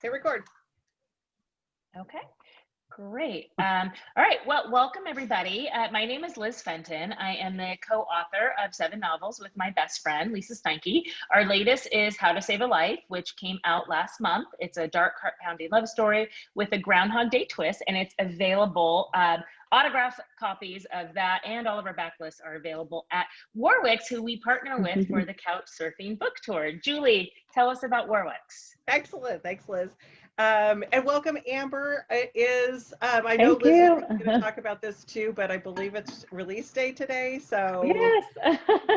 Hit record. Okay, great. All right, well, welcome everybody. My name is Liz Fenton. I am the co-author of 7 novels with my best friend, Lisa Steinke. Our latest is How to Save a Life, which came out last month. It's a dark, heart-pounding love story with a Groundhog Day twist, and it's available. Autographed copies of that and all of our backlists are available at Warwick's, who we partner with for the Couch Surfing Book Tour. Julie, tell us about Warwick's. Excellent. Thanks, Liz. And welcome, Amber. It is, I know Liz is going to talk about this too, but I believe it's release day today. So yes.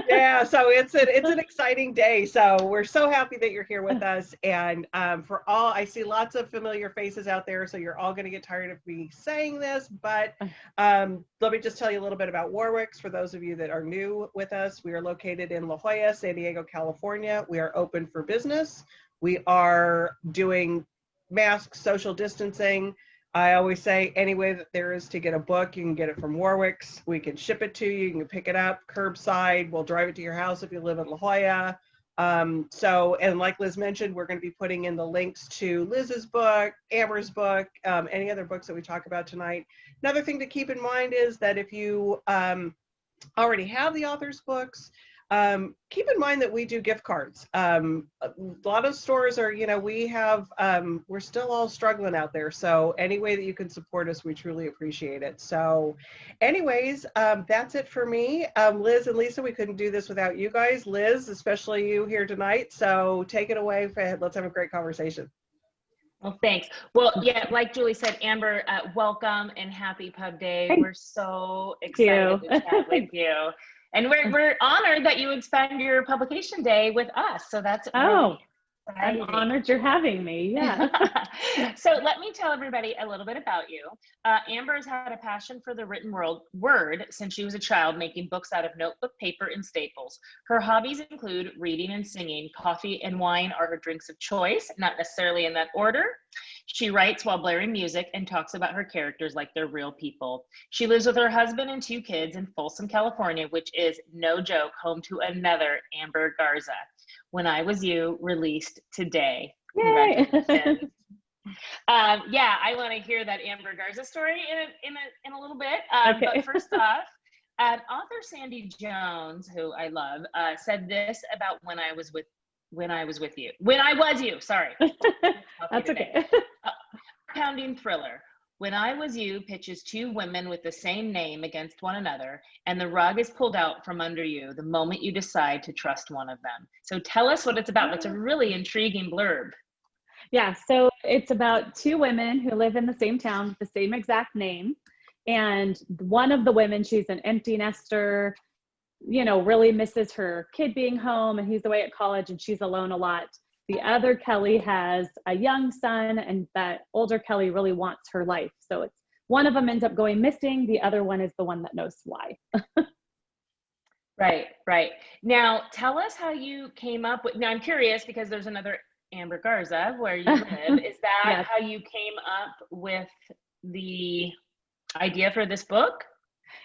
Yeah, so it's an exciting day. So we're so happy that you're here with us. And for all, I see lots of familiar faces out there, so you're all going to get tired of me saying this, but let me just tell you a little bit about Warwick's. For those of you that are new with us, we are located in La Jolla, San Diego, California. We are open for business. We are doing masks, social distancing. I always say any way that there is to get a book, you can get it from Warwick's. We can ship it to you. You can pick it up curbside. We'll drive it to your house if you live in La Jolla. And like Liz mentioned, we're going to be putting in the links to Liz's book, Amber's book, any other books that we talk about tonight. Another thing to keep in mind is that if you already have the author's books, keep in mind that we do gift cards. A lot of stores are, we're still all struggling out there. So any way that you can support us, we truly appreciate it. So anyways, that's it for me. Liz and Lisa, we couldn't do this without you guys. Liz, especially you here tonight. So take it away. Let's have a great conversation. Well, thanks. Well, yeah, like Julie said, Amber, welcome and happy Pub Day. Thank we're so excited to chat with you. And we're honored that you would spend your publication day with us. So that's really I'm honored you're having me. Yeah. So let me tell everybody a little bit about you. Amber's had a passion for the written word since she was a child, making books out of notebook paper and staples. Her hobbies include reading and singing. Coffee and wine are her drinks of choice, not necessarily in that order. She writes while blaring music and talks about her characters like they're real people. She lives with her husband and 2 kids in Folsom, California, which is, no joke, home to another Amber Garza. When I Was You, released today. Yay. Congratulations. Yeah, I want to hear that Amber Garza story in a little bit. Okay. But first off, author Sandy Jones, who I love, said this about When I Was You, sorry. That's okay. Pounding thriller. When I Was You pitches 2 women with the same name against one another, and the rug is pulled out from under you the moment you decide to trust one of them. So tell us what it's about. It's a really intriguing blurb. Yeah, so it's about 2 women who live in the same town with the same exact name. And one of the women, she's an empty nester, really misses her kid being home, and he's away at college and she's alone a lot. The other Kelly has a young son, and that older Kelly really wants her life. So it's one of them ends up going missing. The other one is the one that knows why. Right. Now, tell us how you came up with, now I'm curious because there's another Amber Garza where you live. Is that Yes. how you came up with the idea for this book?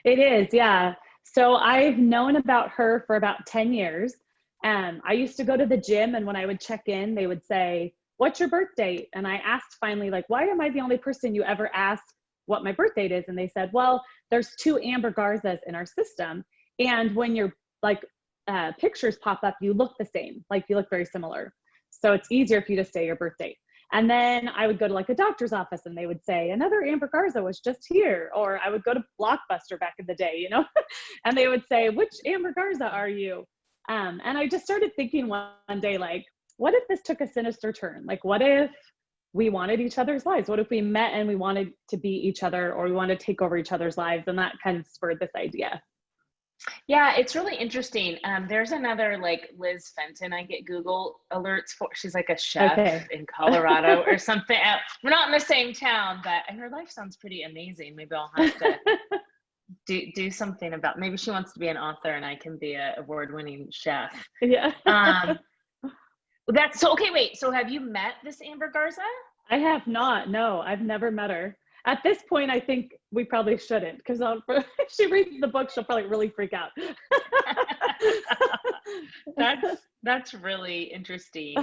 It is, yeah. So I've known about her for about 10 years. I used to go to the gym, and when I would check in, they would say, "What's your birth date?" And I asked finally, why am I the only person you ever ask what my birth date is? And they said, well, there's 2 Amber Garzas in our system. And when your pictures pop up, you look the same, you look very similar. So it's easier for you to say your birth date. And then I would go to a doctor's office, and they would say, another Amber Garza was just here. Or I would go to Blockbuster back in the day, and they would say, which Amber Garza are you? And I just started thinking one day, what if this took a sinister turn? What if we wanted each other's lives? What if we met and we wanted to be each other, or we wanted to take over each other's lives? And that kind of spurred this idea. Yeah, it's really interesting. There's another Liz Fenton I get Google alerts for. She's a chef in Colorado or something. We're not in the same town, but her life sounds pretty amazing. Maybe I'll have to do something about, maybe she wants to be an author and I can be an award-winning chef. Yeah. That's so okay. Wait, so have you met this Amber Garza? I have not. No, I've never met her. At this point, I think we probably shouldn't, because if she reads the book, she'll probably really freak out. That's really interesting.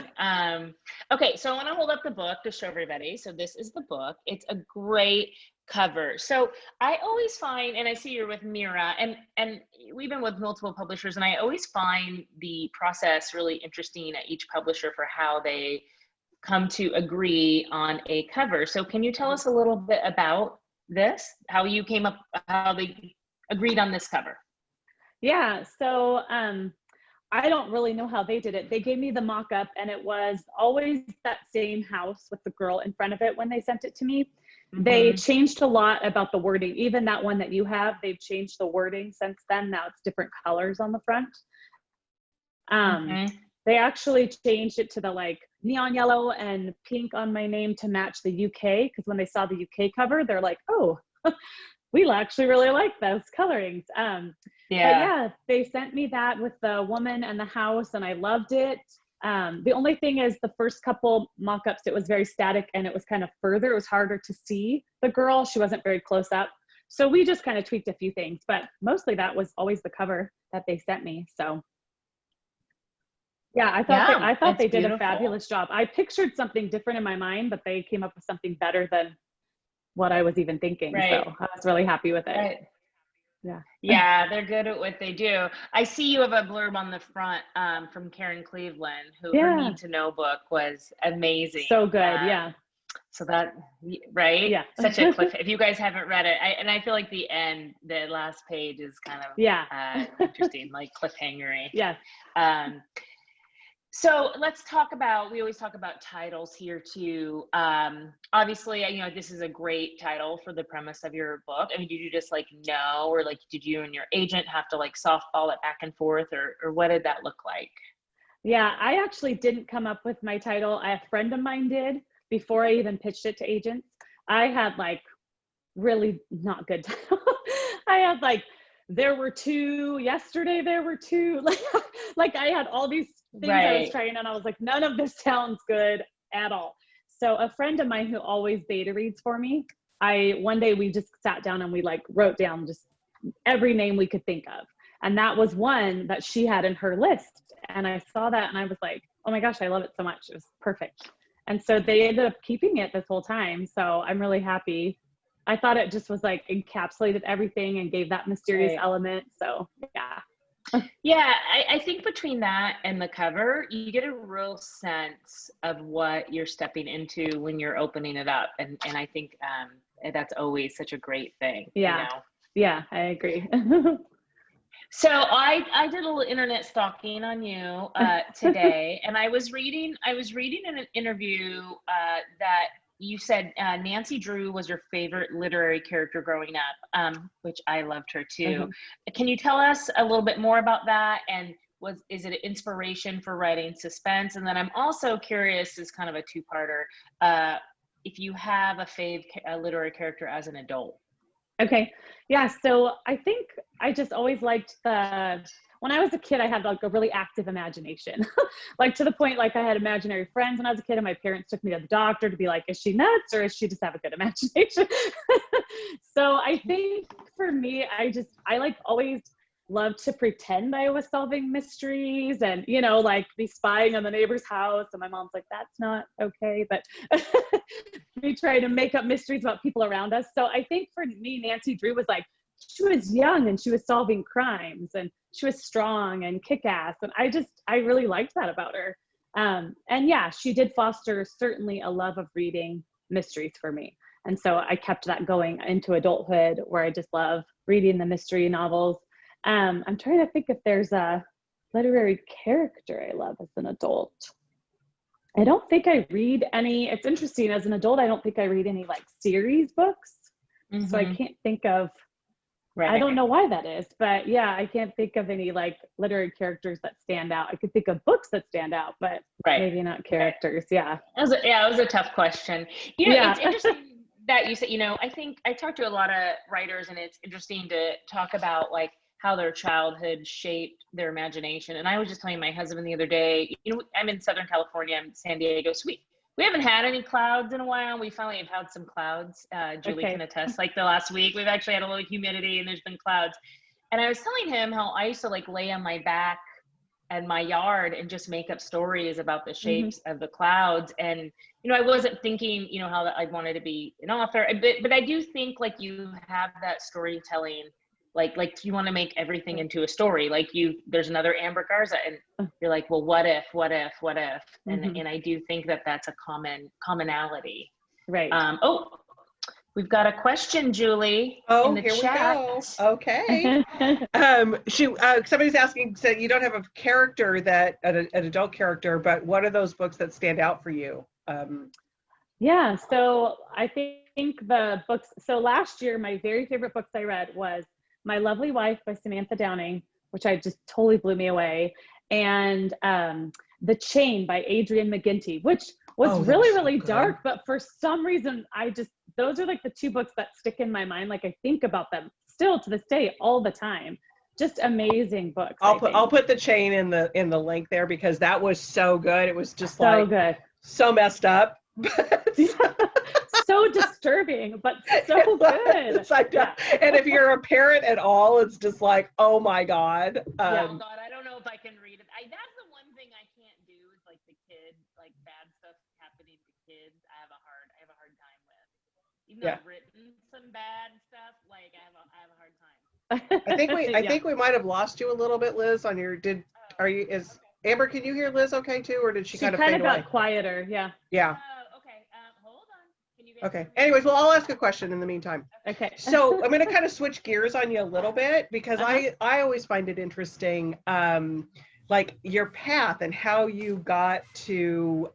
Okay, so I want to hold up the book to show everybody. So this is the book. It's a great cover. So I always find, and I see you're with Mira, and we've been with multiple publishers, and I always find the process really interesting at each publisher for how they come to agree on a cover. So can you tell us a little bit about this, how you came up, how they agreed on this cover? Yeah, so I don't really know how they did it. They gave me the mock-up, and it was always that same house with the girl in front of it when they sent it to me. They changed a lot about the wording. Even that one that you have, they've changed the wording since then. Now it's different colors on the front. They actually changed it to the like neon yellow and pink on my name to match the UK, because when they saw the UK cover, they're like, oh, we actually really like those colorings. But yeah, they sent me that with the woman and the house, and I loved it. The only thing is the first couple mock-ups, it was very static and it was kind of further. It was harder to see the girl. She wasn't very close up. So we just kind of tweaked a few things, but mostly that was always the cover that they sent me. So yeah, I thought they did a fabulous job. I pictured something different in my mind, but they came up with something better than what I was even thinking. Right. So I was really happy with it. Right. Yeah, they're good at what they do. I see you have a blurb on the front from Karen Cleveland, who her Need to Know book was amazing. So good, yeah. So that, right? Yeah. Such a cliff. If you guys haven't read it, I feel like the last page is kind of interesting, like cliffhangery. Yeah. So let's talk about, we always talk about titles here too. Obviously, you know, this is a great title for the premise of your book. I mean, did you just like know, or like, did you and your agent have to like softball it back and forth, or what did that look like? Yeah, I actually didn't come up with my title. A friend of mine did before I even pitched it to agents. I had like really not good title. I had like, there were two, yesterday there were two, like I had all these things I was trying, and I was like, none of this sounds good at all. So a friend of mine who always beta reads for me, one day we just sat down and we like wrote down just every name we could think of. And that was one that she had in her list. And I saw that and I was like, oh my gosh, I love it so much. It was perfect. And so they ended up keeping it this whole time. So I'm really happy. I thought it just was like encapsulated everything and gave that mysterious element. So yeah. Yeah, I think between that and the cover, you get a real sense of what you're stepping into when you're opening it up. And I think that's always such a great thing. Yeah. You know? Yeah, I agree. So I did a little internet stalking on you today, and I was reading in an interview that you said Nancy Drew was your favorite literary character growing up, which I loved her too. Can you tell us a little bit more about that? And is it an inspiration for writing suspense? And then I'm also curious, as kind of a two-parter, if you have a literary character as an adult. Okay. Yeah. So I think I just always liked when I was a kid, I had like a really active imagination, like to the point, like I had imaginary friends when I was a kid, and my parents took me to the doctor to be like, is she nuts or is she just have a good imagination? So I think for me, I like always loved to pretend I was solving mysteries and, you know, like be spying on the neighbor's house. And my mom's like, that's not okay. But we try to make up mysteries about people around us. So I think for me, Nancy Drew was like, she was young and she was solving crimes and she was strong and kick-ass. And I really liked that about her. And yeah, she did foster certainly a love of reading mysteries for me. And so I kept that going into adulthood, where I just love reading the mystery novels. I'm trying to think if there's a literary character I love as an adult. I don't think I read any. It's interesting, as an adult, I don't think I read any like series books. So I can't think of, I don't know why that is, but yeah, I can't think of any like literary characters that stand out. I could think of books that stand out, but maybe not characters. Yeah. It was a tough question. You know, it's interesting that you said, you know, I think I talked to a lot of writers, and it's interesting to talk about like how their childhood shaped their imagination. And I was just telling my husband the other day, you know, I'm in Southern California, I'm San Diego, so We haven't had any clouds in a while. We finally have had some clouds. Julie Okay. can attest. Like the last week, we've actually had a little humidity and there's been clouds. And I was telling him how I used to like lay on my back and my yard and just make up stories about the shapes of the clouds. And, you know, I wasn't thinking, you know, how I wanted to be an author, but I do think like you have that storytelling, like you want to make everything into a story. Like there's another Amber Garza and you're like, well, what if? And I do think that that's a commonality. Right. Oh, we've got a question, Julie, Oh, in the here chat. we go. Okay. Somebody's asking, so you don't have a character that an adult character, but what are those books that stand out for you? Yeah, so I think the books, so last year, my very favorite books I read was My Lovely Wife by Samantha Downing, which I just totally blew me away, and The Chain by Adrienne McGinty, which was really dark, but for some reason, those are like the two books that stick in my mind. Like I think about them still to this day all the time. Just amazing books. I'll put The Chain in the link there because that was so good. It was just so good. So messed up. So disturbing, but so good. And if you're a parent at all, it's just like, oh my God. Oh God, I don't know if I can read it. That's the one thing I can't do is like the kid, like bad stuff happening to kids. I have a hard time with. Even though I've written some bad stuff, like I have a hard time. I think we might have lost you a little bit, Liz, on your is Amber, can you hear Liz okay too, or did she kind of fade away? Got quieter, yeah. Yeah. Okay, hold on. Can you guys Okay. Anyways, well, I'll ask a question in the meantime. Okay. So I'm going to kind of switch gears on you a little bit because I always find it interesting, like your path and how you got to,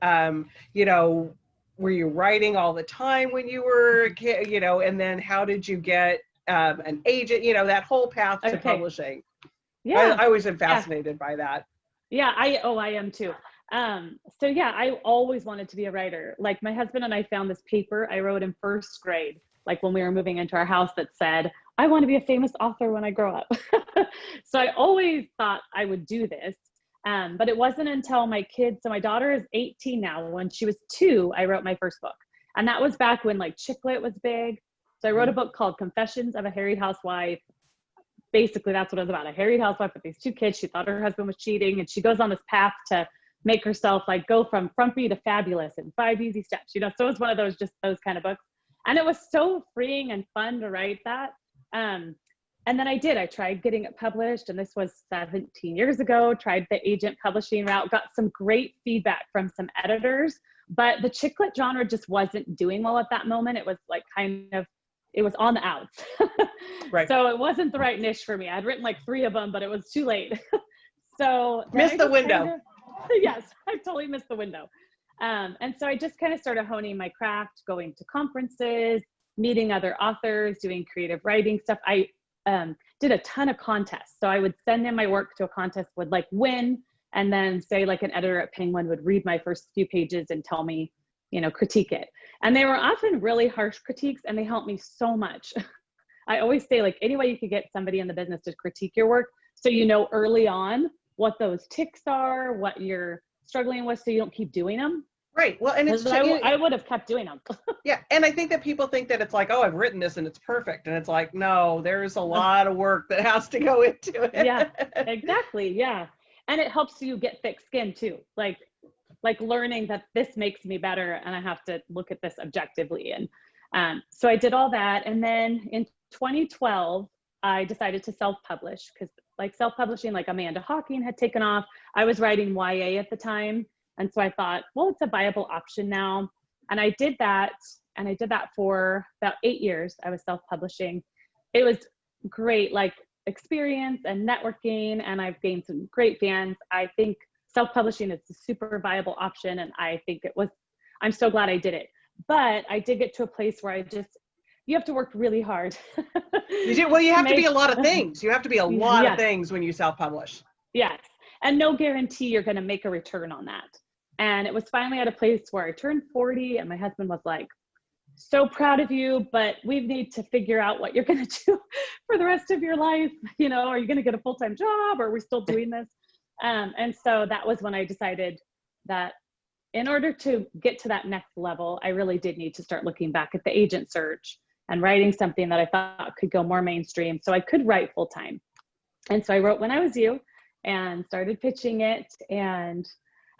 you know, were you writing all the time when you were a kid, you know, and then how did you get an agent, you know, that whole path to publishing? Yeah. I always am fascinated by that. Yeah, I am too. So yeah, I always wanted to be a writer. Like my husband and I found this paper I wrote in first grade, like when we were moving into our house, that said, I want to be a famous author when I grow up. So I always thought I would do this. But it wasn't until my kids, so my daughter is 18 now. When she was 2, I wrote my first book. And that was back when like chick lit was big. So I wrote a book called Confessions of a Harried Housewife. Basically, that's what it was about. A harried housewife with these 2 kids. She thought her husband was cheating, and she goes on this path to make herself like go from frumpy to fabulous in 5 easy steps. You know, so it was one of those, just those kind of books. And it was so freeing and fun to write that. And then I tried getting it published, and this was 17 years ago, tried the agent publishing route, got some great feedback from some editors, but the chick lit genre just wasn't doing well at that moment. It was like it was on the outs. Right. So it wasn't the right niche for me. I'd written like 3 of them, but it was too late. So missed the window. Yes, I totally missed the window. And so I just kind of started honing my craft, going to conferences, meeting other authors, doing creative writing stuff. I did a ton of contests. So I would send in my work to a contest, would like win, and then say like an editor at Penguin would read my first few pages and tell me, you know, critique it. And they were often really harsh critiques, and they helped me so much. I always say like any way you could get somebody in the business to critique your work, so you know early on what those ticks are, what you're struggling with, so you don't keep doing them. Right. Well, and it's I would have kept doing them. Yeah, and I think that people think that it's like, oh, I've written this and it's perfect, and it's like, no, there's a lot of work that has to go into it. Yeah, exactly. Yeah, and it helps you get thick skin too, like learning that this makes me better, and I have to look at this objectively. And so I did all that, and then in 2012, I decided to self-publish because like self-publishing, like Amanda Hawking had taken off. I was writing YA at the time. And so I thought, well, it's a viable option now. And I did that. And I did that for about 8 years. I was self-publishing. It was great, like experience and networking. And I've gained some great fans. I think self-publishing is a super viable option. And I think I'm so glad I did it. But I did get to a place where you have to work really hard. You do. Well, you have to be a lot of things. You have to be a lot of things when you self-publish. Yes. And no guarantee you're going to make a return on that. And it was finally at a place where I turned 40, and my husband was like, so proud of you, but we need to figure out what you're going to do for the rest of your life. You know, are you going to get a full-time job, or are we still doing this? And so that was when I decided that in order to get to that next level, I really did need to start looking back at the agent search and writing something that I thought could go more mainstream so I could write full time. And so I wrote When I Was You and started pitching it. And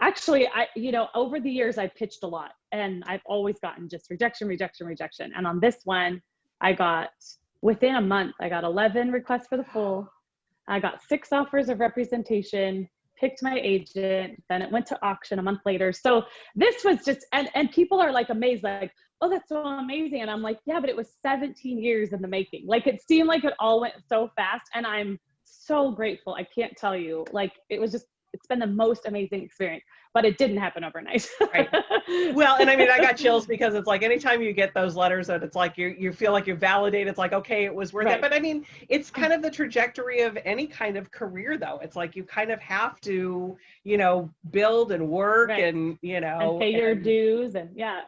actually, over the years, I've pitched a lot and I've always gotten just rejection. And on this one, within a month, I got 11 requests for the full. I got 6 offers of representation, picked my agent, then it went to auction a month later. So this was just, and people are like amazed, like, oh, that's so amazing. And I'm like, yeah, but it was 17 years in the making. Like, it seemed like it all went so fast. And I'm so grateful. I can't tell you, like, it's been the most amazing experience, but it didn't happen overnight. Right. Well, and I mean, I got chills because it's like, anytime you get those letters that it's like, you feel like you're validated. It's like, okay, it was worth it. But I mean, it's kind of the trajectory of any kind of career though. It's like, you kind of have to, build and work and, and pay your dues and yeah,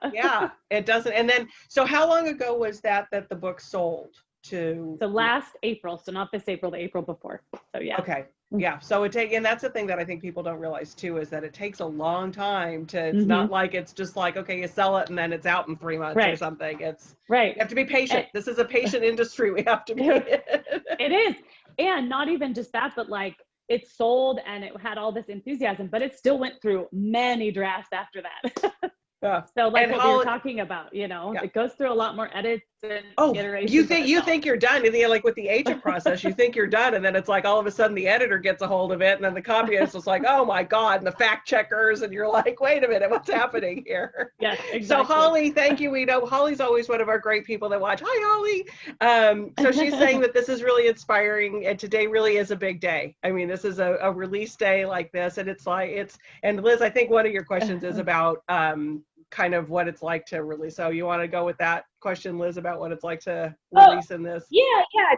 it doesn't. And then, so how long ago was that the book sold to? So last April. So not this April, the April before. So yeah. Okay. Yeah. So and that's the thing that I think people don't realize too, is that it takes a long time to, it's not like, it's just like, okay, you sell it and then it's out in 3 months or something. It's you have to be patient. This is a patient industry. We have to be. It is. And not even just that, but like, it sold and it had all this enthusiasm, but it still went through many drafts after that. So like what we were talking about, it goes through a lot more edits and iterations. You think you're done, and then like with the agent process, you think you're done, and then it's like all of a sudden the editor gets a hold of it, and then the copyist is like, oh my God, and the fact checkers, and you're like, wait a minute, what's happening here? Yeah, exactly. So Holly, thank you. We know Holly's always one of our great people that watch. Hi, Holly. So she's saying that this is really inspiring, and today really is a big day. I mean, this is a release day like this, and and Liz, I think one of your questions is about kind of what it's like to release. So you want to go with that question, Liz, about what it's like to release in this? Yeah,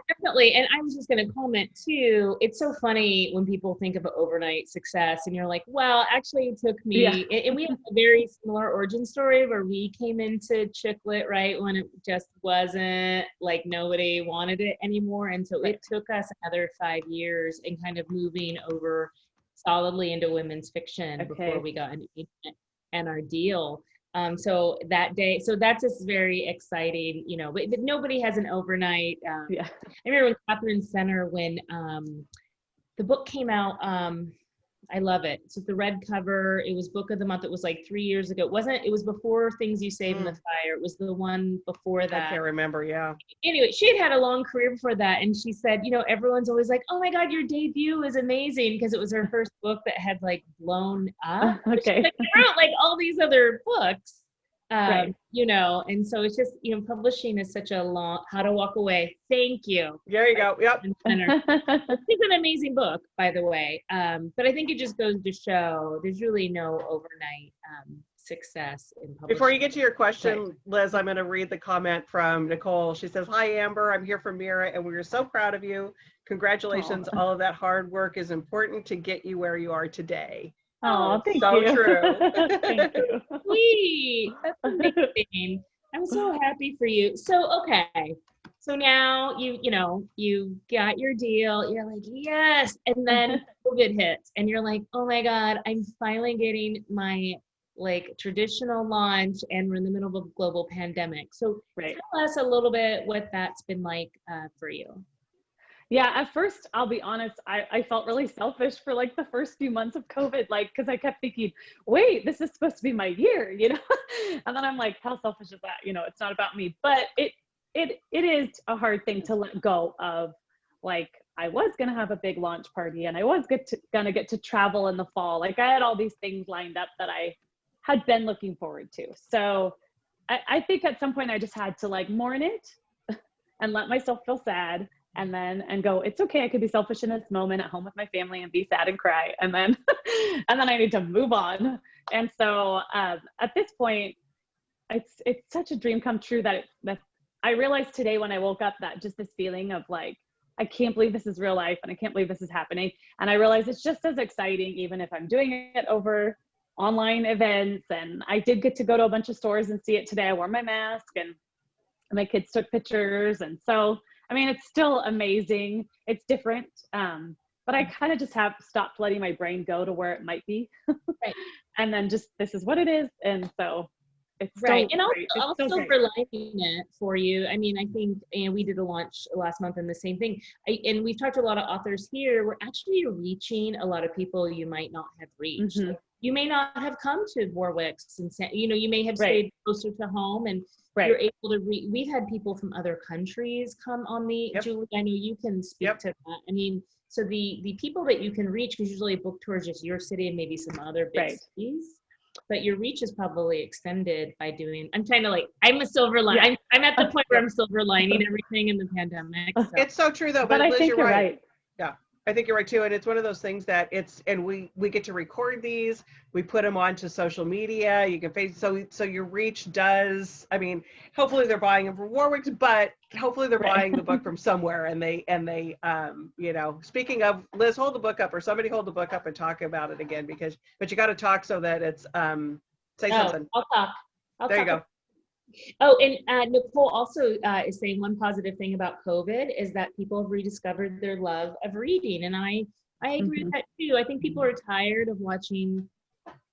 definitely. And I was just going to comment too. It's so funny when people think of overnight success and you're like, well, actually it took me, and we have a very similar origin story where we came into chick lit, right, when it just wasn't like nobody wanted it anymore. And so it took us another 5 years and kind of moving over solidly into women's fiction before we got an agent and our deal. So that day, so that's just very exciting, but nobody has an overnight. I remember when Catherine Center, when the book came out, I love it. So the red cover, it was book of the month. It was like 3 years ago. It was before Things You Save in the Fire. It was the one before that. I can't remember. Yeah. Anyway, she had a long career before that. And she said, everyone's always like, oh my God, your debut is amazing. Because it was her first book that had like blown up. Okay. She wrote like all these other books. And so it's just, publishing is such a long, How to Walk Away. Thank you. There you go. Yep. It's an amazing book, by the way. But I think it just goes to show there's really no overnight success in publishing. Before you get to your question, Liz, I'm going to read the comment from Nicole. She says, hi, Amber. I'm here from Mira, and we're so proud of you. Congratulations. All of that hard work is important to get you where you are today. Oh, thank so you. True. Thank you. Sweet. That's amazing. I'm so happy for you. So, okay. So now you got your deal. You're like, yes. And then COVID hits and you're like, oh my God, I'm finally getting my like traditional launch and we're in the middle of a global pandemic. So tell us a little bit what that's been like for you. Yeah, at first, I'll be honest, I felt really selfish for like the first few months of COVID, like, because I kept thinking, wait, this is supposed to be my year, And then I'm like, how selfish is that? It's not about me. But it is a hard thing to let go of. Like, I was going to have a big launch party and I was going to get to travel in the fall. Like, I had all these things lined up that I had been looking forward to. So I think at some point I just had to like mourn it and let myself feel sad. And go, it's okay. I could be selfish in this moment at home with my family and be sad and cry. And then I need to move on. And so at this point, it's such a dream come true that I realized today when I woke up that just this feeling of like, I can't believe this is real life and I can't believe this is happening. And I realized it's just as exciting, even if I'm doing it over online events. And I did get to go to a bunch of stores and see it today. I wore my mask and my kids took pictures. And so, I mean, it's still amazing. It's different. But I kind of just have stopped letting my brain go to where it might be. and then just, this is what it is. And so it's Right. so And great. It's I'll so silver great. lining it for you. I mean, I think, and we did a launch last month and the same thing. And we've talked to a lot of authors here. We're actually reaching a lot of people you might not have reached. Mhm. Like, you may not have come to Warwick's and you may have Right. stayed closer to home and Right. you're able to we've had people from other countries come on the, Yep. Julie, I know you can speak Yep. to that. I mean, so the people that you can reach, because usually a book tour is just your city and maybe some other big Right. cities. But your reach is probably extended by doing, I'm trying to I'm a silver line. Yeah. I'm at the point where I'm silver lining everything in the pandemic. So. It's so true though, But but I Liz, think you're you're right. right. Yeah, I think you're right too. And it's one of those things that and we get to record these, we put them onto social media. You can face, so your reach does, I mean, hopefully they're buying them from Warwick's, but hopefully they're Right. buying the book from somewhere. And they, speaking of, Liz, hold the book up, or somebody hold the book up and talk about it again, but you got to talk so that it's, say something. I'll talk. There you go. Oh, and Nicole also is saying one positive thing about COVID is that people have rediscovered their love of reading. And I agree with that too. I think people are tired of watching,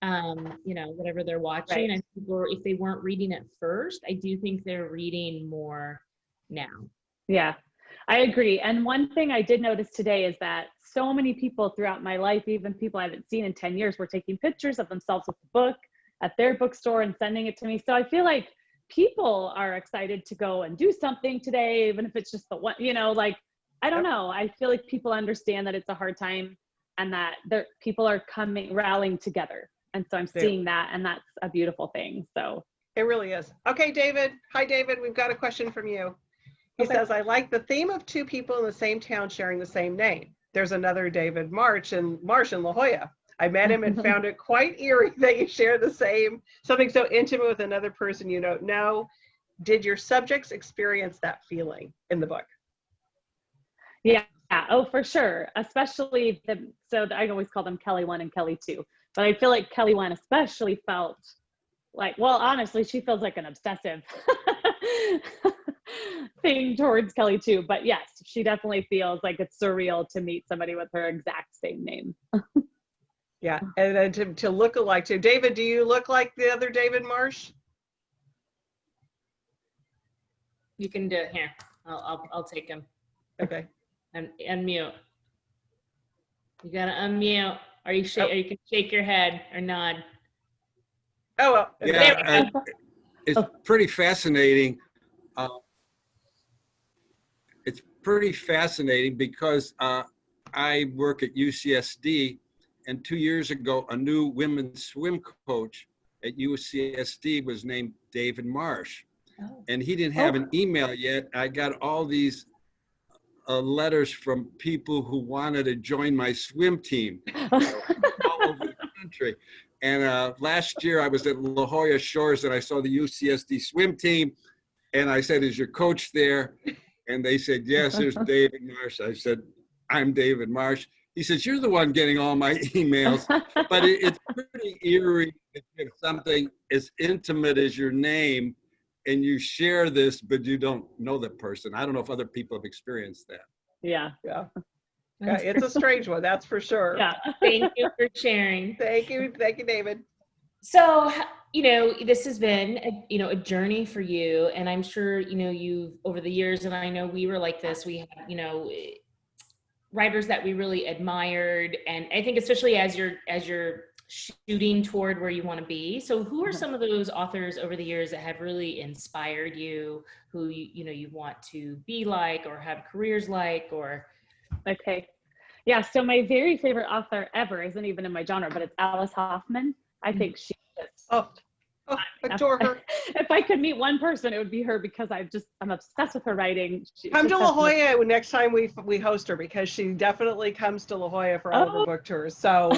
whatever they're watching. Right. And people, if they weren't reading at first, I do think they're reading more now. Yeah, I agree. And one thing I did notice today is that so many people throughout my life, even people I haven't seen in 10 years, were taking pictures of themselves with the book at their bookstore and sending it to me. So I feel like people are excited to go and do something today, even if it's just the one, I don't know. I feel like people understand that it's a hard time and that people are rallying together. And so I'm seeing that, and that's a beautiful thing. So it really is. Okay, David. Hi, David. We've got a question from you. He says, I like the theme of two people in the same town sharing the same name. There's another David Marsh in La Jolla. I met him and found it quite eerie that you share something so intimate with another person you don't know. Did your subjects experience that feeling in the book? Yeah. Oh, for sure. Especially I always call them Kelly 1 and Kelly 2. But I feel like Kelly 1 especially felt like, well, honestly, she feels like an obsessive thing towards Kelly 2. But yes, she definitely feels like it's surreal to meet somebody with her exact same name. Yeah, and then to look alike too. David, do you look like the other David Marsh? You can do it here. I'll take him. Okay. And unmute. You gotta unmute. Or you can shake your head or nod. Oh well. Yeah, it's pretty fascinating. It's pretty fascinating because I work at UCSD. And 2 years ago, a new women's swim coach at UCSD was named David Marsh. Oh. And he didn't have an email yet. I got all these letters from people who wanted to join my swim team all over the country. And last year I was at La Jolla Shores and I saw the UCSD swim team. And I said, is your coach there? And they said, yes, there's David Marsh. I said, I'm David Marsh. He says, you're the one getting all my emails, but it's pretty eerie if something as intimate as your name and you share this, but you don't know the person. I don't know if other people have experienced that. Yeah. Yeah, it's a strange one, that's for sure. Yeah. Thank you for sharing. Thank you, David. So, this has been a journey for you, and I'm sure you've over the years, and I know we were like this. We had writers that we really admired, and I think especially as you're shooting toward where you want to be. So who are some of those authors over the years that have really inspired you, who you want to be like or have careers like? Or Okay. Yeah, so my very favorite author ever isn't even in my genre, but it's Alice Hoffman. I think she's just adore her. If I could meet one person, it would be her, because I'm obsessed with her writing. Come to La Jolla next time we host her, because she definitely comes to La Jolla for all of her book tours. So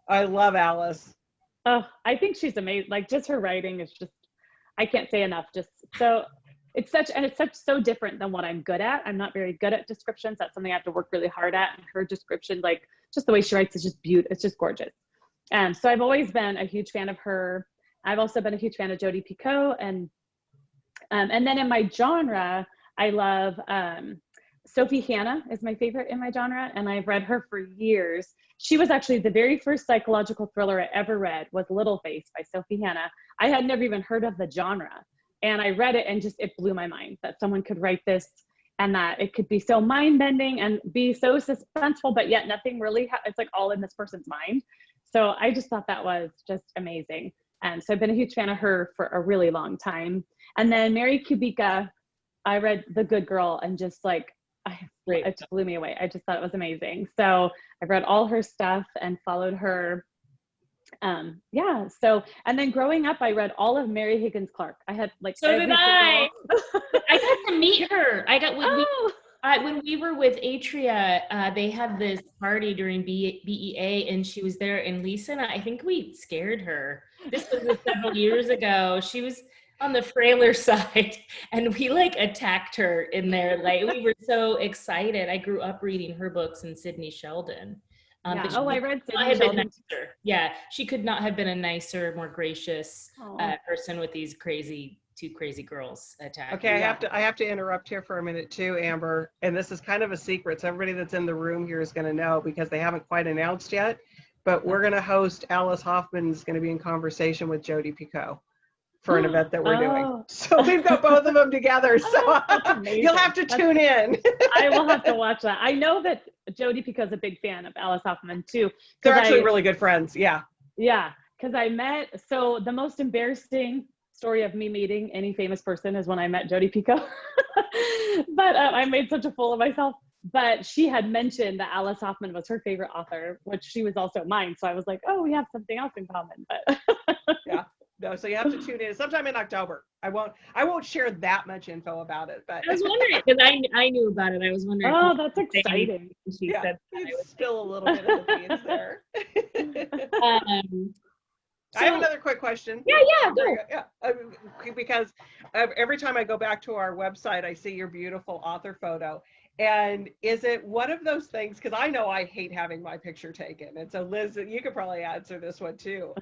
I love Alice. Oh, I think she's amazing. Like, just her writing is just, I can't say enough. Just so it's so different than what I'm good at. I'm not very good at descriptions. That's something I have to work really hard at. And her description, like just the way she writes, is just beautiful. It's just gorgeous. So I've always been a huge fan of her. I've also been a huge fan of Jodi Picoult, and then in my genre, I love Sophie Hannah is my favorite in my genre, and I've read her for years. She was actually the very first psychological thriller I ever read was Little Face by Sophie Hannah. I had never even heard of the genre, and I read it and just it blew my mind that someone could write this and that it could be so mind-bending and be so suspenseful, but yet nothing really, it's like all in this person's mind. So I just thought that was just amazing. And so I've been a huge fan of her for a really long time. And then Mary Kubica, I read The Good Girl and just like, it blew me away. I just thought it was amazing. So I've read all her stuff and followed her. Yeah. So, and then growing up, I read all of Mary Higgins Clark. I had like, so did I. I got to meet her. I got, when we were with Atria, they had this party during BEA and she was there, and Lisa and I think we scared her. This was several years ago. She was on the frailer side and we like attacked her in there. Like we were so excited. I grew up reading her books and Sydney Sheldon. Yeah. I read Sydney Sheldon. Yeah, she could not have been a nicer, more gracious person with these two crazy girls attacking. Okay, I have to interrupt here for a minute too, Amber. And this is kind of a secret, so everybody that's in the room here is going to know because they haven't quite announced yet. But we're going to host Alice Hoffman is going to be in conversation with Jodi Picoult for an event that we're doing. So we've got both of them together. So you'll have to tune in. I will have to watch that. I know that Jodi Picoult's a big fan of Alice Hoffman too. They're actually really good friends. Yeah. Yeah. Because so the most embarrassing story of me meeting any famous person is when I met Jodi Picoult. But I made such a fool of myself. But she had mentioned that Alice Hoffman was her favorite author, which she was also mine. So I was like, oh, we have something else in common. But yeah. No, so you have to tune in sometime in October. I won't share that much info about it, but I was wondering because I knew about it. I was wondering. Oh, that's exciting. She said that. Spill a little bit of the beans there. I have another quick question. Yeah, go. Yeah, because every time I go back to our website, I see your beautiful author photo. And is it one of those things, because I know I hate having my picture taken. And so Liz, you could probably answer this one too.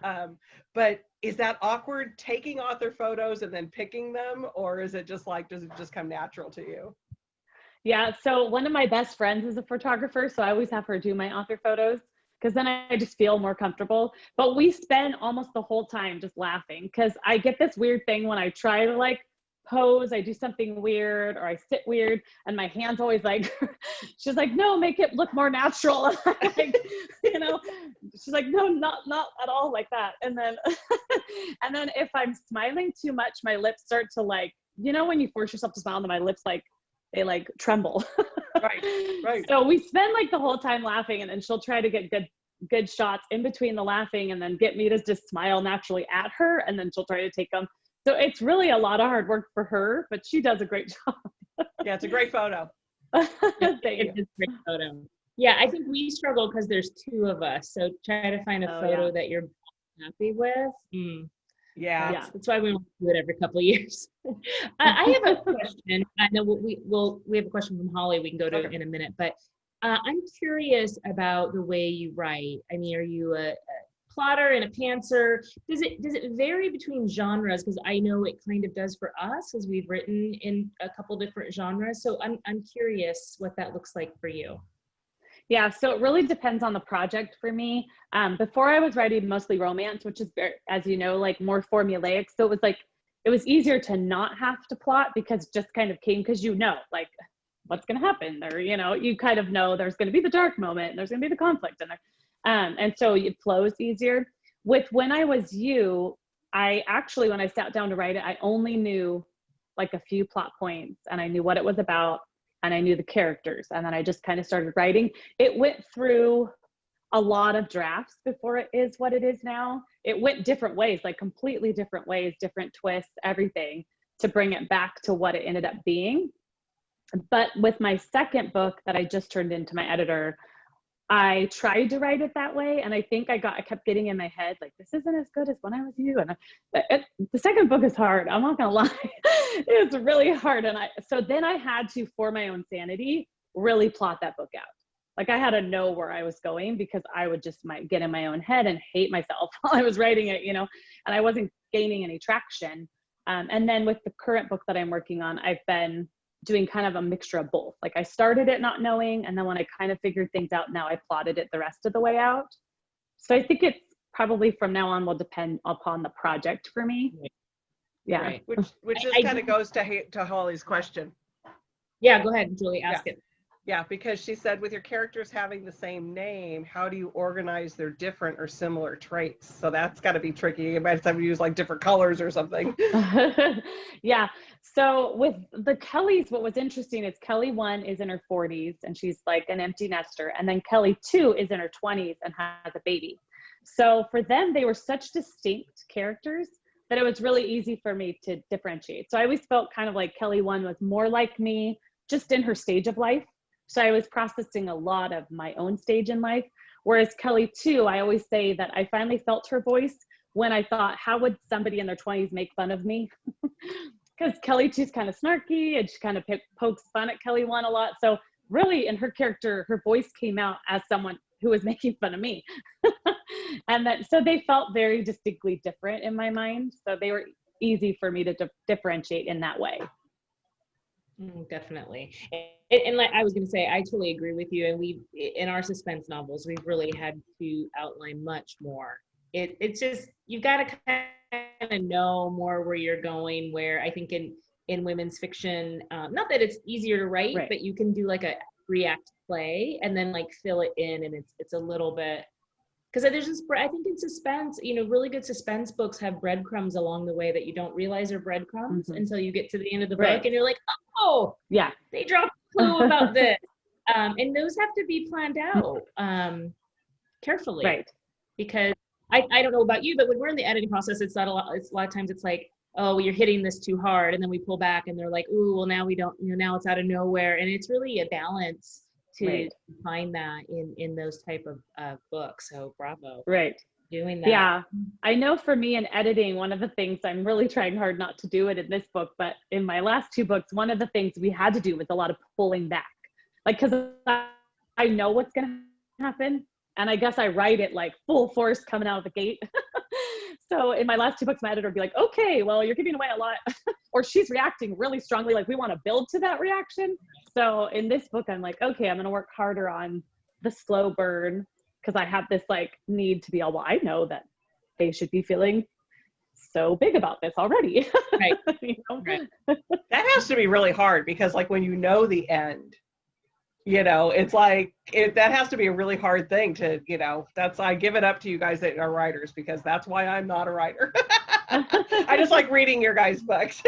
But is that awkward taking author photos and then picking them? Or is it just like, does it just come natural to you? Yeah, so one of my best friends is a photographer. So I always have her do my author photos because then I just feel more comfortable. But we spend almost the whole time just laughing because I get this weird thing when I try to like pose, I do something weird or I sit weird and my hand's always like, she's like, no, make it look more natural. Like, you know, she's like, no, not at all like that. And then, and then if I'm smiling too much, my lips start to like, you know, when you force yourself to smile and my lips like, they like tremble. Right. So we spend like the whole time laughing and then she'll try to get good shots in between the laughing and then get me to just smile naturally at her. And then she'll try to take them. So it's really a lot of hard work for her, but she does a great job. Yeah, it's a great photo. It's a great photo. Yeah, I think we struggle because there's two of us. So try to find a photo that you're happy with. Yeah. That's why we want to do it every couple of years. I have a question. I know we have a question from Holly we can go to in a minute, but I'm curious about the way you write. I mean, are you a plotter and a pantser? Does it vary between genres? Because I know it kind of does for us as we've written in a couple different genres. So I'm curious what that looks like for you. Yeah, so it really depends on the project for me. Before I was writing mostly romance, which is, as you know, like more formulaic. So it was easier to not have to plot because it just kind of came because you know, like what's going to happen, or you know, you kind of know there's going to be the dark moment, and there's going to be the conflict, and so it flows easier. With When I Was You, I actually, when I sat down to write it, I only knew like a few plot points, and I knew what it was about, and I knew the characters, and then I just kind of started writing. It went through a lot of drafts before it is what it is now. It went different ways, like completely different ways, different twists, everything, to bring it back to what it ended up being. But with my second book that I just turned into my editor, I tried to write it that way. And I think I kept getting in my head, like, this isn't as good as When I Was You. And the second book is hard. I'm not going to lie. It's really hard. And so then I had to, for my own sanity, really plot that book out. Like I had to know where I was going because I would just get in my own head and hate myself while I was writing it, you know, and I wasn't gaining any traction. And then with the current book that I'm working on, I've been doing kind of a mixture of both. Like I started it not knowing, and then when I kind of figured things out, now I plotted it the rest of the way out. So I think it's probably from now on will depend upon the project for me. Yeah. Right. Which just kind of goes to Holly's question. Yeah, go ahead, Julie, ask it. Yeah, because she said with your characters having the same name, how do you organize their different or similar traits? So that's got to be tricky. You might have to use like different colors or something. Yeah. So with the Kellys, what was interesting is Kelly 1 is in her 40s and she's like an empty nester. And then Kelly 2 is in her 20s and has a baby. So for them, they were such distinct characters that it was really easy for me to differentiate. So I always felt kind of like Kelly 1 was more like me, just in her stage of life. So I was processing a lot of my own stage in life. Whereas Kelly 2, I always say that I finally felt her voice when I thought, how would somebody in their 20s make fun of me? Because Kelly 2 is kind of snarky and she kind of pokes fun at Kelly 1 a lot. So really in her character, her voice came out as someone who was making fun of me. And that, so they felt very distinctly different in my mind. So they were easy for me to differentiate in that way. Definitely. And like I was going to say, I totally agree with you. And we, in our suspense novels, we've really had to outline much more. It's just, you've got to kind of know more where you're going, where I think in women's fiction, not that it's easier to write, Right. but you can do like a 3-act play and then like fill it in, and it's a little bit, because there's just, I think in suspense, you know, really good suspense books have breadcrumbs along the way that you don't realize are breadcrumbs until you get to the end of the book, and you're like, oh, yeah, they dropped a clue about this. And those have to be planned out carefully, right? Because I don't know about you, but when we're in the editing process, it's not a lot. It's a lot of times it's like, oh, you're hitting this too hard, and then we pull back, and they're like, ooh, well now we don't, you know, now it's out of nowhere, and it's really a balance to find that in those type of books. So bravo. Right. Doing that. Yeah. I know for me in editing, one of the things I'm really trying hard not to do it in this book, but in my last 2 books, one of the things we had to do was a lot of pulling back. Like, cause I know what's going to happen. And I guess I write it like full force coming out of the gate. So in my last 2 books, my editor would be like, okay, well, you're giving away a lot. Or she's reacting really strongly. Like we want to build to that reaction. So in this book, I'm like, okay, I'm going to work harder on the slow burn, because I have this like need to be all, well, I know that they should be feeling so big about this already. Right. You know? Right. That has to be really hard, because like when you know the end, you know, it's like that has to be a really hard thing to, you know, I give it up to you guys that are writers, because that's why I'm not a writer. I just like reading your guys' books.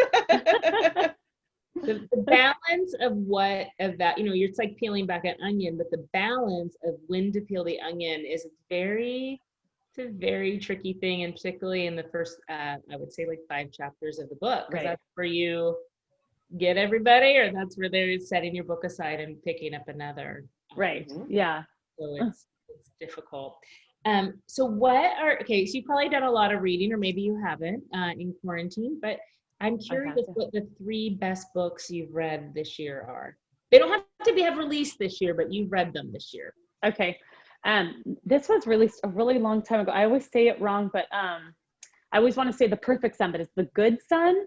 The balance of that, you know, it's like peeling back an onion, but the balance of when to peel the onion is it's a very tricky thing, and particularly in the first, I would say like 5 chapters of the book, because that's where you get everybody, or that's where they're setting your book aside and picking up another. Right. Yeah. So it's difficult. So so you've probably done a lot of reading, or maybe you haven't in quarantine, but I'm curious what the 3 best books you've read this year are. They don't have to have released this year, but you've read them this year. Okay. This was released a really long time ago. I always say it wrong, but I always want to say The Perfect Son, but it's The Good Son.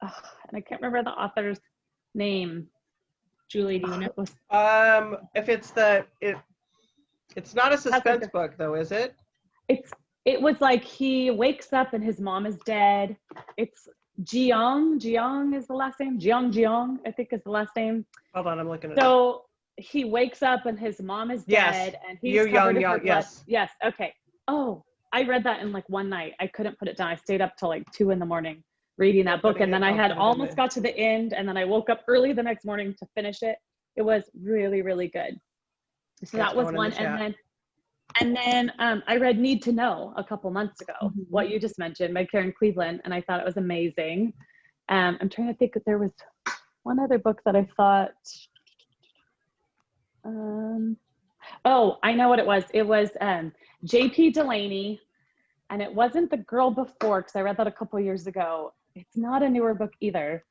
Oh, and I can't remember the author's name. Julie, do you know? If it's it's not a suspense book though, is it? It was like he wakes up and his mom is dead. It's Jiang is the last name. Jiang, I think is the last name. Hold on, I'm looking at it. So he wakes up and his mom is dead, and he's covered in her blood. Yes. Okay. Oh, I read that in like one night. I couldn't put it down. I stayed up till like 2 a.m. reading that book, and then I had almost got to the end, and then I woke up early the next morning to finish it. It was really, really good. So that was one, and then I read Need to Know a couple months ago. What you just mentioned by Karen Cleveland, and I thought it was amazing. I'm trying to think if there was one other book that I thought. Oh, I know what it was. It was J.P. Delaney, and it wasn't The Girl Before, because I read that a couple years ago. It's not a newer book either.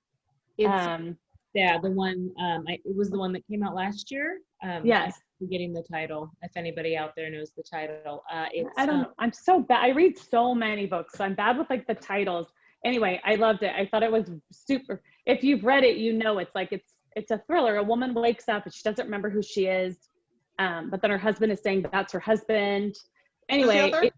It's the one. It was the one that came out last year. Yes. I'm forgetting the title. If anybody out there knows the title, I don't know. I'm so bad. I read so many books, so I'm bad with like the titles. anyway, I loved it. I thought it was super. If you've read it, you know it's like it's a thriller. A woman wakes up and she doesn't remember who she is, but then her husband is saying that's her husband. Anyway,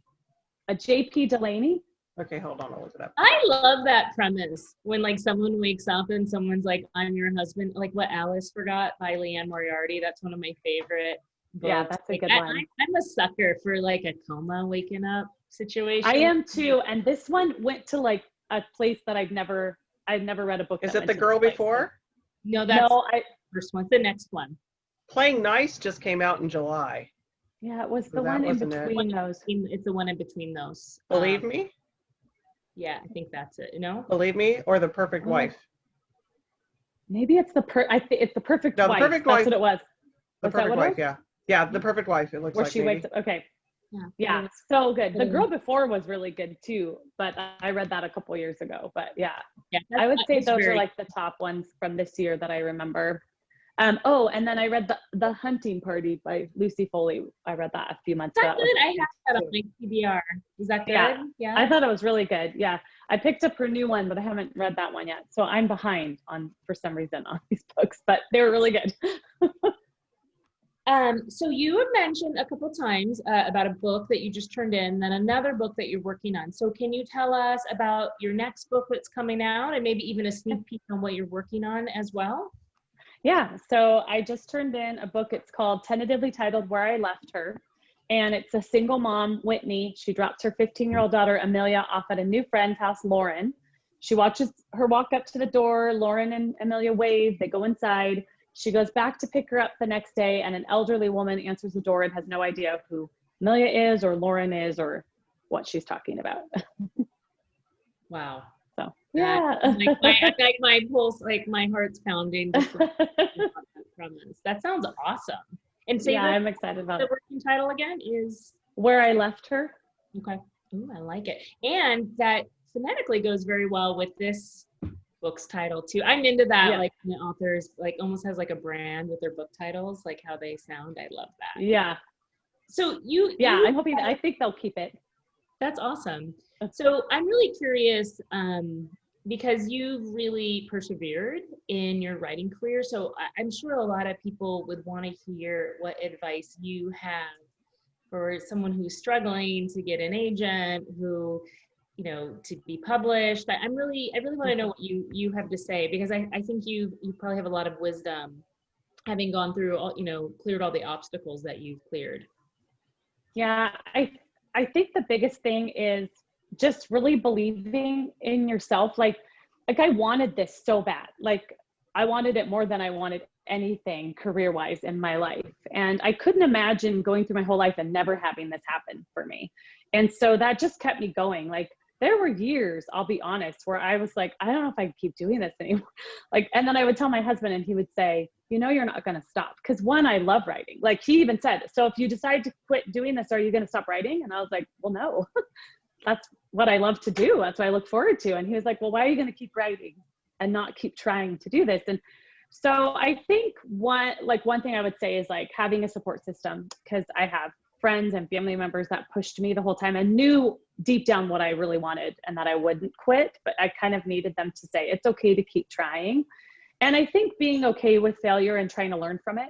a J.P. Delaney. Okay, hold on, I'll look it up. I love that premise when like someone wakes up and someone's like, I'm your husband, like What Alice Forgot by Leanne Moriarty. That's one of my favorite books. Yeah, that's a like, good one. I'm a sucker for like a coma waking up situation. I am too. And this one went to like a place that I've never read a book. Is it The Girl Before? No, that's no, the first one. The next one. Playing Nice just came out in July. Yeah, it was So the that one in wasn't it. between those. It's the one in between those. Believe Me? Yeah, I think that's it. No? Believe Me or The Perfect Wife? Maybe it's it's The Perfect No, The Wife. Perfect That's Wife. what it was. The Was that Perfect what it Wife, was? yeah. Yeah, The Perfect Wife, it looks Where like. she maybe. wakes up. Okay. Yeah. Yeah, so good. The Girl Before was really good too, but I read that a couple years ago. But yeah, I would say those are like the top ones from this year that I remember. Oh, and then I read the Hunting Party by Lucy Foley. I read that a few months ago. That's good. I have that on my TBR. Is that good? Yeah. I thought it was really good. Yeah. I picked up her new one, but I haven't read that one yet. So I'm behind for some reason on these books, but they were really good. So you have mentioned a couple times about a book that you just turned in, then another book that you're working on. So can you tell us about your next book that's coming out and maybe even a sneak peek on what you're working on as well? Yeah, so I just turned in a book. It's called, tentatively titled, Where I Left Her. And it's a single mom, Whitney. She drops her 15-year-old daughter, Amelia, off at a new friend's house, Lauren. She watches her walk up to the door. Lauren and Amelia wave. They go inside. She goes back to pick her up the next day, and an elderly woman answers the door and has no idea who Amelia is or Lauren is or what she's talking about. Wow. So, yeah. Like my pulse, like my heart's pounding. Just that sounds awesome. And say I'm excited about the it. working title again is Where I Left Her. Okay. Ooh, I like it. And that phonetically goes very well with this book's title too. I'm into that. Yeah. Like the authors like almost has like a brand with their book titles, like how they sound. I love that. Yeah. So I'm hoping I think they'll keep it. That's awesome. So I'm really curious because you've really persevered in your writing career. So I'm sure a lot of people would want to hear what advice you have for someone who's struggling to get an agent, who, you know, to be published. I really want to know what you have to say, because I think you probably have a lot of wisdom, having gone through all, you know, cleared all the obstacles that you've cleared. Yeah, I think the biggest thing is just really believing in yourself. Like I wanted this so bad. Like I wanted it more than I wanted anything career-wise in my life. And I couldn't imagine going through my whole life and never having this happen for me. And so that just kept me going. Like there were years, I'll be honest, where I was like, I don't know if I can keep doing this anymore. Like, and then I would tell my husband and he would say, you know, you're not going to stop. Because one, I love writing. Like he even said, so if you decide to quit doing this, are you going to stop writing? And I was like, well, no, that's what I love to do. That's what I look forward to. And he was like, well, why are you going to keep writing and not keep trying to do this? And so I think one thing I would say is like having a support system, because I have friends and family members that pushed me the whole time and knew deep down what I really wanted and that I wouldn't quit, but I kind of needed them to say, it's okay to keep trying. And I think being okay with failure and trying to learn from it,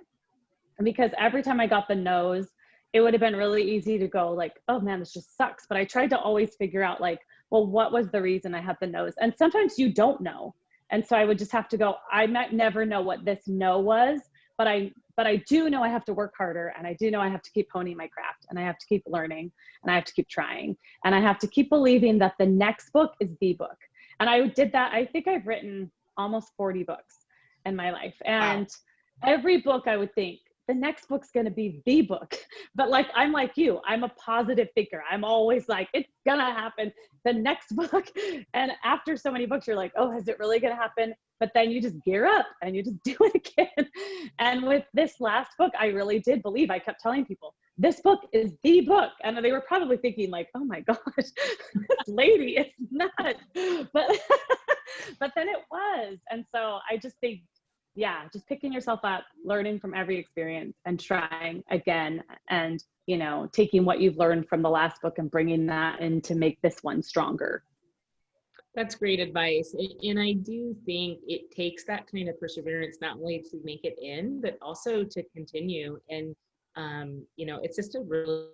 because every time I got the no's, it would have been really easy to go like, oh man, this just sucks. But I tried to always figure out like, well, what was the reason I had the no's? And sometimes you don't know. And so I would just have to go, I might never know what this no was, but I do know I have to work harder, and I do know I have to keep honing my craft, and I have to keep learning, and I have to keep trying, and I have to keep believing that the next book is the book. And I did that. I think I've written almost 40 books in my life. And every book I would think, the next book's going to be the book. But like, I'm like you, I'm a positive thinker. I'm always like, it's going to happen, the next book. And after so many books, you're like, oh, is it really going to happen? But then you just gear up and you just do it again. And with this last book, I really did believe, I kept telling people, this book is the book. And they were probably thinking like, oh my gosh, this lady is nuts. But then it was. And so I just think, yeah, just picking yourself up, learning from every experience and trying again, and, you know, taking what you've learned from the last book and bringing that in to make this one stronger. That's great advice. And I do think it takes that kind of perseverance, not only to make it in, but also to continue. And, you know, it's just a really,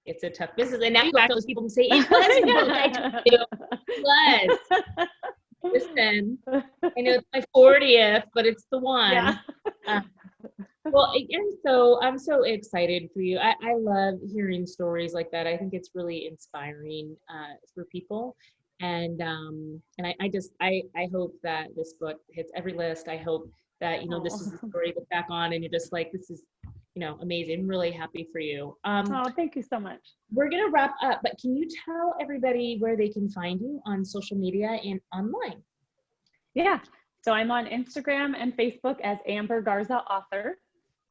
it's a tough business. And now you got those people who say, it was the book I told you. It was. Listen, I know it's my 40th, but it's the one. Yeah. Well, I'm so excited for you. I love hearing stories like that. I think it's really inspiring for people. And I hope that this book hits every list. I hope that, you know, this is the story you look back on and you're just like, this is, you know, amazing. I'm really happy for you. Oh, thank you so much. We're gonna wrap up, but can you tell everybody where they can find you on social media and online? Yeah. So I'm on Instagram and Facebook as Amber Garza Author.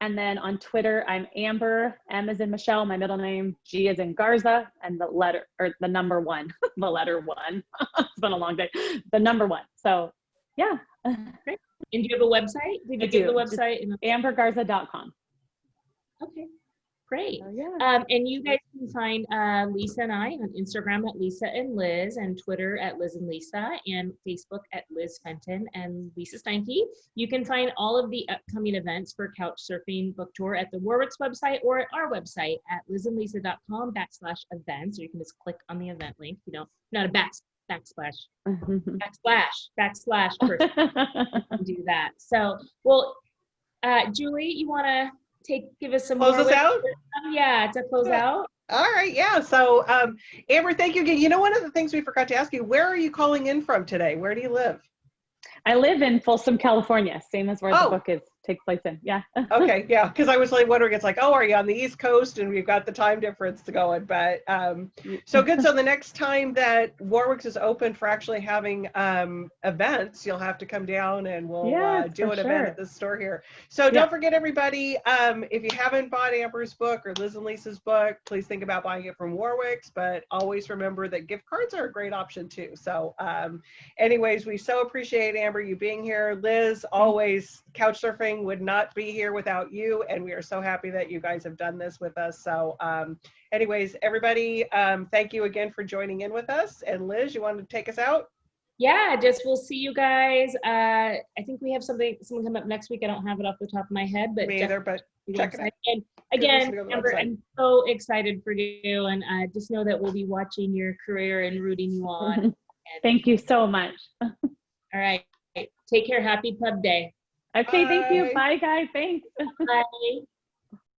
And then on Twitter, I'm Amber, M as in Michelle, my middle name, G as in Garza, and the number one, the letter one. It's been a long day. The number one. So yeah. Great. And do you have a website? Did you give the website? ambergarza.com. Okay. Great. Oh, yeah. And you guys can find Lisa and I on Instagram at Lisa and Liz, and Twitter at Liz and Lisa, and Facebook at Liz Fenton and Lisa Steinke. You can find all of the upcoming events for Couch Surfing Book Tour at the Warwick's website or at our website at lizandlisa.com/events, or you can just click on the event link. You know, not a backslash person. Do that. So, well, Julie, you want to give us some Close more us out? Yeah, to close out. All right, yeah. So Amber, thank you again. You know, one of the things we forgot to ask you, where are you calling in from today? Where do you live? I live in Folsom, California, same as where the book takes place in. Yeah. Okay, yeah, because I was like wondering, it's like, oh, are you on the East Coast and we've got the time difference to going, but so good. So the next time that Warwick's is open for actually having events, you'll have to come down and we'll do an event at the store here. So don't forget, everybody, if you haven't bought Amber's book or Liz and Lisa's book, please think about buying it from Warwick's, but always remember that gift cards are a great option too. So anyways, we so appreciate, Amber, you being here. Liz, always, couch surfing would not be here without you, and we are so happy that you guys have done this with us. So anyways, everybody, thank you again for joining in with us. And Liz, you want to take us out? Yeah, just we'll see you guys. I think we have something coming up next week. I don't have it off the top of my head, but me either, but check it out. And again, Amber, I'm so excited for you, and just know that we'll be watching your career and rooting you on. Thank you so much. All right, take care. Happy Pub Day. Okay, thank you. Bye, guys. Thanks. Bye.